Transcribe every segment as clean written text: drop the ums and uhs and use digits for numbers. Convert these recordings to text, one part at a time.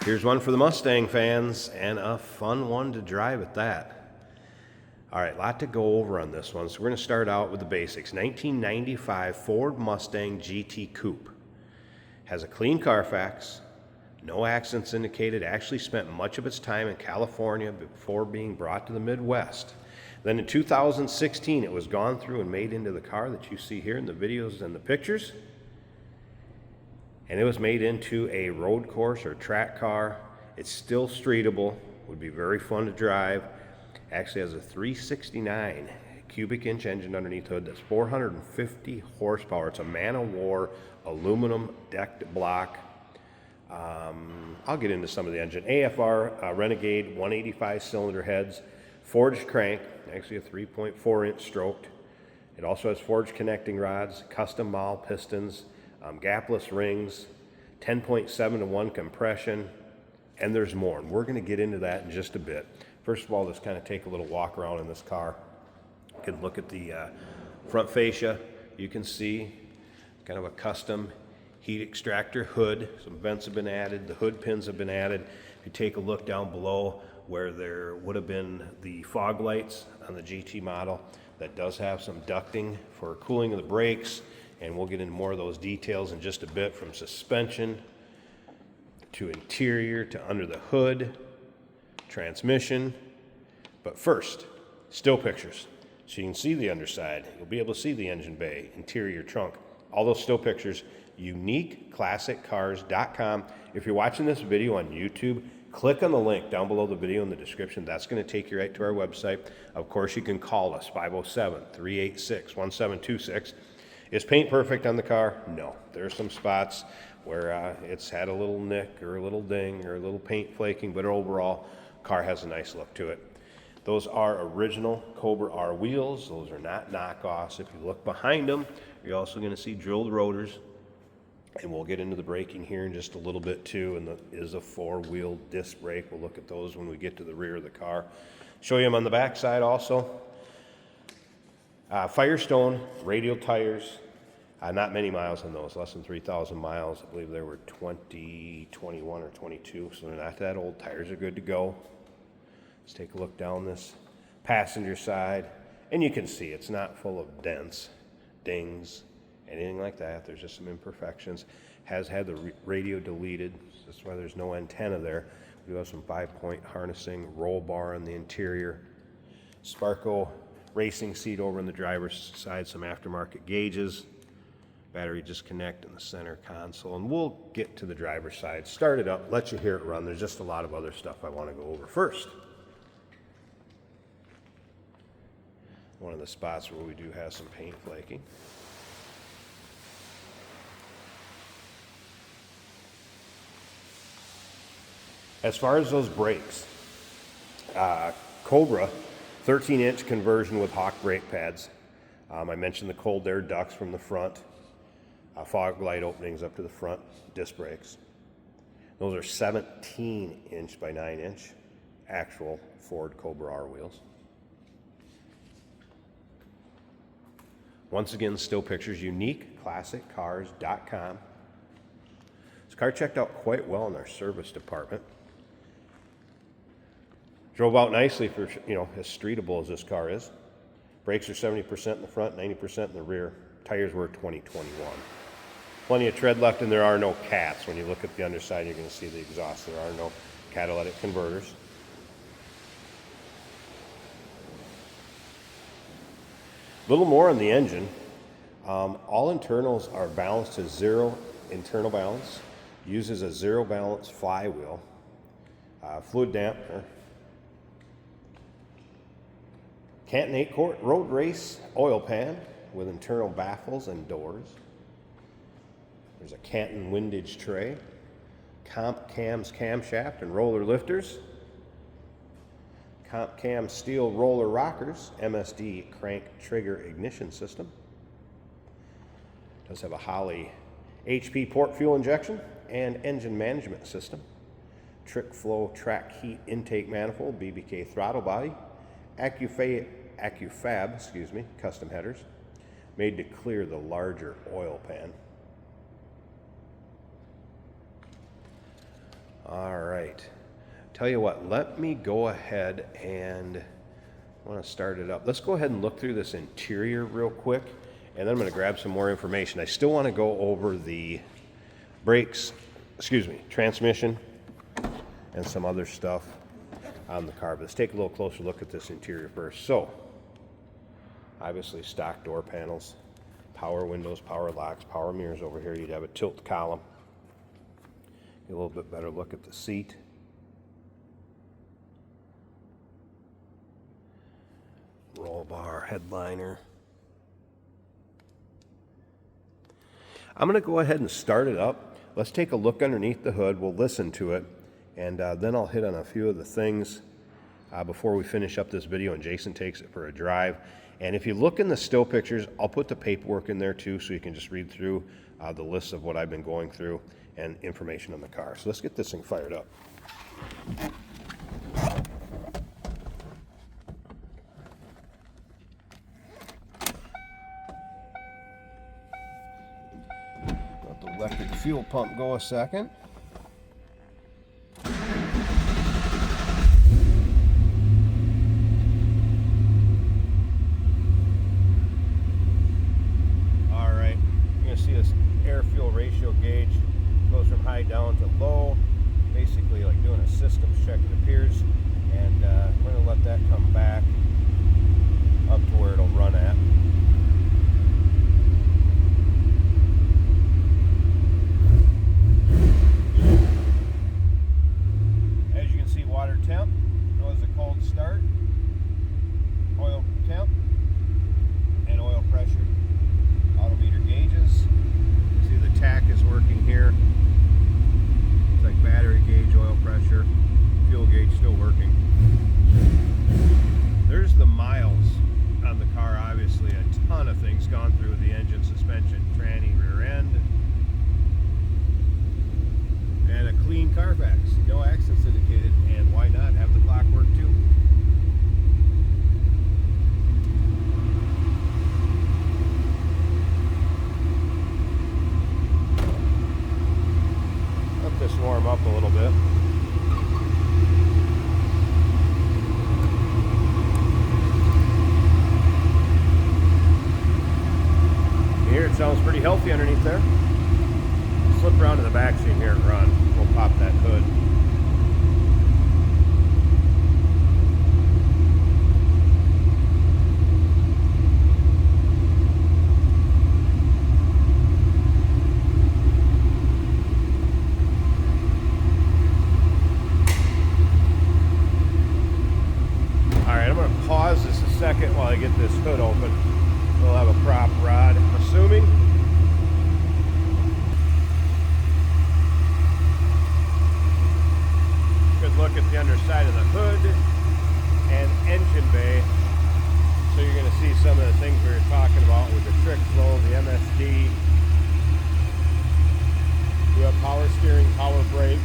Here's one for the Mustang fans, and a fun one to drive at that. All right, a lot to go over on this one. So we're going to start out with the basics. 1995 Ford Mustang GT Coupe. Has a clean Carfax, no accidents indicated, actually spent much of its time in California before being brought to the Midwest. Then in 2016, it was gone through and made into the car that you see here in the videos and the pictures. And it was made into a road course or track car. It's still streetable, would be very fun to drive. Actually has a 369 cubic inch engine underneath the hood that's 450 horsepower. It's a man-of-war aluminum decked block. I'll get into some of the engine. AFR Renegade 185 cylinder heads, forged crank, actually a 3.4 inch stroked. It also has forged connecting rods, custom mall pistons, gapless rings, 10.7 to 1 compression, and there's more. And we're going to get into that in just a bit. First of all, let's kind of take a little walk around in this car. You can look at the front fascia. You can see kind of a custom heat extractor hood. Some vents have been added. The hood pins have been added. If you take a look down below where there would have been the fog lights on the GT model, that does have some ducting for cooling of the brakes, and we'll get into more of those details in just a bit, from suspension to interior to under the hood, transmission. But first, still pictures. So you can see the underside. You'll be able to see the engine bay, interior, trunk, all those still pictures. UniqueClassicCars.com. If you're watching this video on YouTube, click on the link down below the video in the description. That's going to take you right to our website. Of course, you can call us, 507-386-1726. Is paint perfect on the car? No. There are some spots where it's had a little nick or a little ding or a little paint flaking, but overall, car has a nice look to it. Those are original Cobra R wheels. Those are not knockoffs. If you look behind them, you're also going to see drilled rotors. And we'll get into the braking here in just a little bit too. And there is a four-wheel disc brake. We'll look at those when we get to the rear of the car. Show you them on the back side also. Firestone radial tires. Not many miles on those, less than 3,000 miles. I believe they were 21 or 22, so they're not that old. Tires are good to go. Let's take a look down this passenger side, and you can see it's not full of dents, dings, anything like that. There's just some imperfections. Has had the radio deleted. That's why there's no antenna there. We do have some 5-point harnessing, roll bar on the interior, Sparco racing seat over on the driver's side, some aftermarket gauges, battery disconnect in the center console, and we'll get to the driver's side, start it up, let you hear it run. There's just a lot of other stuff I want to go over. First, one of the spots where we do have some paint flaking. As far as those brakes, Cobra 13-inch conversion with Hawk brake pads. I mentioned the cold air ducts from the front, fog light openings up to the front, disc brakes. Those are 17-inch by 9-inch actual Ford Cobra R wheels. Once again, still pictures, UniqueClassicCars.com. This car checked out quite well in our service department. Drove out nicely for, as streetable as this car is. Brakes are 70% in the front, 90% in the rear. Tires were 2021. Plenty of tread left, and there are no cats. When you look at the underside, you're going to see the exhaust. There are no catalytic converters. A little more on the engine. All internals are balanced to zero internal balance. Uses a zero balance flywheel. Fluid dampener. Canton 8-quart road race oil pan with internal baffles and doors. There's a Canton windage tray, Comp Cam's camshaft and roller lifters, Comp Cam steel roller rockers, MSD crank trigger ignition system. Does have a Holley HP port fuel injection and engine management system. Trick flow track heat intake manifold, BBK throttle body, AccuFab, custom headers, made to clear the larger oil pan. All right. Tell you what, let me go ahead and I want to start it up. Let's go ahead and look through this interior real quick, and then I'm going to grab some more information. I still want to go over the brakes, transmission, and some other stuff on the car. But let's take a little closer look at this interior first. So, obviously stock door panels, power windows, power locks, power mirrors over here. You'd have a tilt column. Get a little bit better look at the seat. Roll bar, headliner. I'm going to go ahead and start it up. Let's take a look underneath the hood. We'll listen to it, and then I'll hit on a few of the things before we finish up this video and Jason takes it for a drive. And if you look in the still pictures, I'll put the paperwork in there too, so you can just read through the list of what I've been going through and information on the car. So let's get this thing fired up. Let the electric fuel pump go a second. Air-fuel ratio gauge goes from high down to low, basically like doing a systems check, it appears, and we're going to let that come back up to where it'll run at. As you can see, water temp, was a cold start, oil temp, and oil pressure. Autometer gauges. See the tach is working here. It's like battery gauge, oil pressure, fuel gauge still working. There's the miles on the car. Obviously a ton of things gone through the engine, suspension, tranny, rear end, and a clean Carfax. No accidents indicated, and why not have the clock work too? This warm up a little bit. Here it sounds pretty healthy underneath there. Slip around to the back so you can hear it run. We'll pop that hood. Pause this a second while I get this hood open. We'll have a prop rod, I'm assuming. Good look at the underside of the hood and engine bay. So you're going to see some of the things we were talking about with the trick flow, the MSD. We have power steering, power brakes.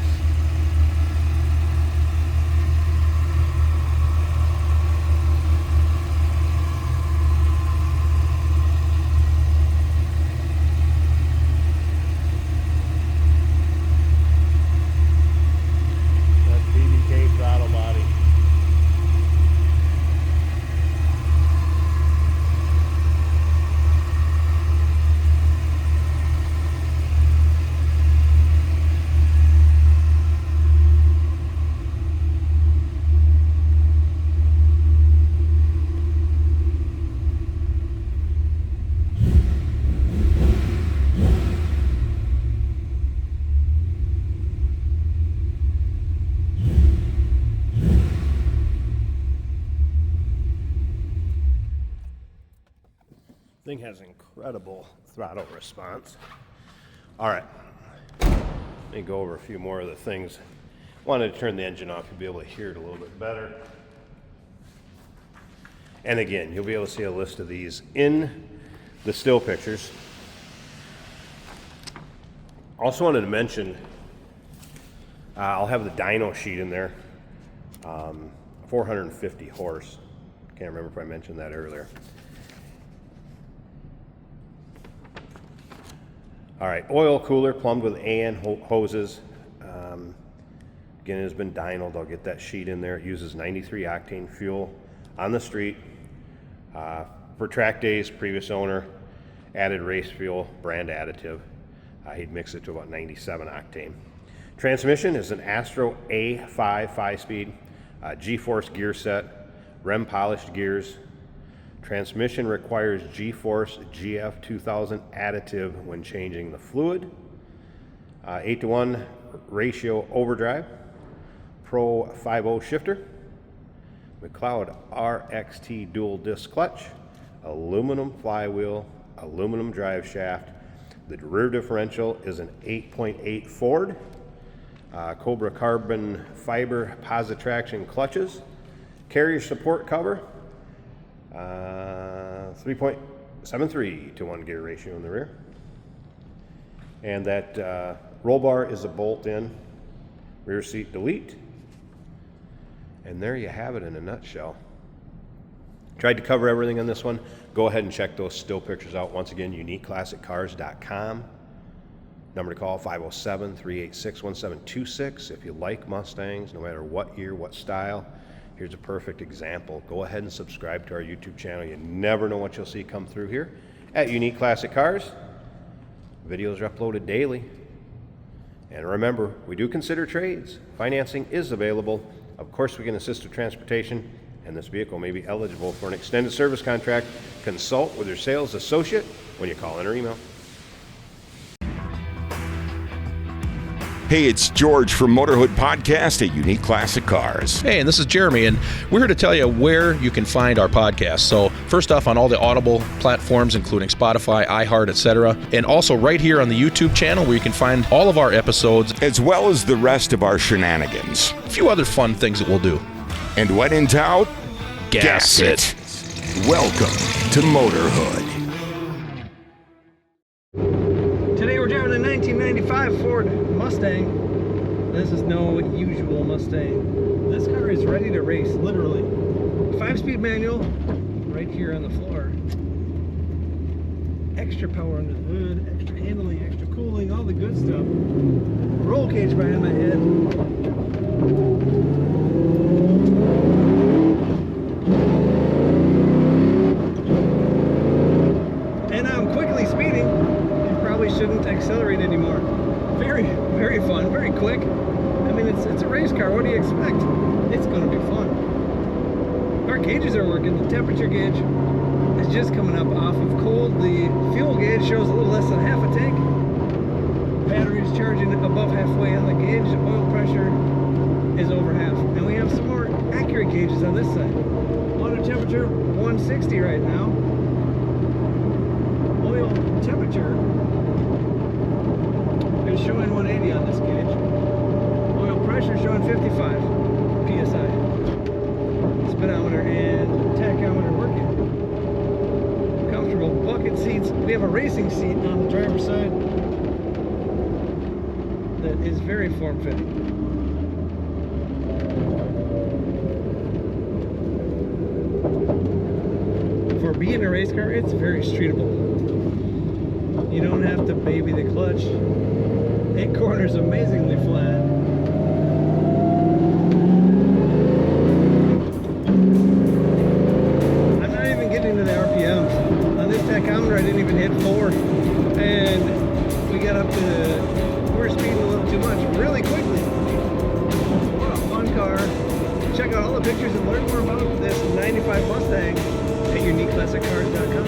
Thing has incredible throttle response. All right, let me go over a few more of the things. Wanted to turn the engine off, you'll be able to hear it a little bit better. And again, you'll be able to see a list of these in the still pictures. Also wanted to mention, I'll have the dyno sheet in there. 450 horse. Can't remember if I mentioned that earlier. All right, oil cooler plumbed with AN hoses. Again, it has been dynoed. I'll get that sheet in there. It uses 93 octane fuel on the street. For track days, previous owner added race fuel, brand additive. He'd mix it to about 97 octane. Transmission is an Astro A5 5-speed, G-Force gear set, Rem polished gears. Transmission requires G-Force GF 2000 additive when changing the fluid. 8-to-1 ratio overdrive, Pro 5.0 shifter, McLeod RXT dual disc clutch, aluminum flywheel, aluminum drive shaft. The rear differential is an 8.8 Ford, Cobra carbon fiber positraction clutches, carrier support cover, 3.73 to 1 gear ratio in the rear. And that roll bar is a bolt-in rear seat delete. And there you have it in a nutshell. Tried to cover everything on this one. Go ahead and check those still pictures out. Once again, uniqueclassiccars.com. Number to call, 507-386-1726. If you like Mustangs, no matter what year, what style, here's a perfect example. Go ahead and subscribe to our YouTube channel. You never know what you'll see come through here at Unique Classic Cars. Videos are uploaded daily. And remember, we do consider trades. Financing is available. Of course, we can assist with transportation, and this vehicle may be eligible for an extended service contract. Consult with your sales associate when you call in or email. Hey, it's George from Motorhood Podcast at Unique Classic Cars. Hey, and this is Jeremy, and we're here to tell you where you can find our podcast. So first off, on all the Audible platforms, including Spotify, iHeart, etc., and also right here on the YouTube channel where you can find all of our episodes, as well as the rest of our shenanigans. A few other fun things that we'll do. And when in doubt, gas it. Welcome to Motorhood. Today we're driving a 1995 Ford Mustang. This is no usual Mustang. This car is ready to race, literally. 5-speed manual, right here on the floor. Extra power under the hood, extra handling, extra cooling, all the good stuff. Roll cage behind my head. And I'm quickly speeding. Probably shouldn't accelerate anymore. Very, very fun, very quick. I mean, it's a race car. What do you expect? It's going to be fun. Our gauges are working. The temperature gauge is just coming up off of cold. The fuel gauge shows a little less than half a tank. Battery is charging above halfway on the gauge. Oil pressure is over half. And we have some more accurate gauges on this side. Water temperature 160 right now. Oil temperature is showing 180 on this gauge. Oil pressure showing 55 psi. Speedometer and tachometer working. Comfortable bucket seats. We have a racing seat on the driver's side that is very form-fitting. For being a race car, it's very streetable. You don't have to baby the clutch. 8 corners amazingly flat. I'm not even getting to the RPMs. On this tachometer I didn't even hit 4. And we got up to, we were speeding a little too much really quickly. What a fun car. Check out all the pictures and learn more about this 95 Mustang at uniqueclassiccars.com.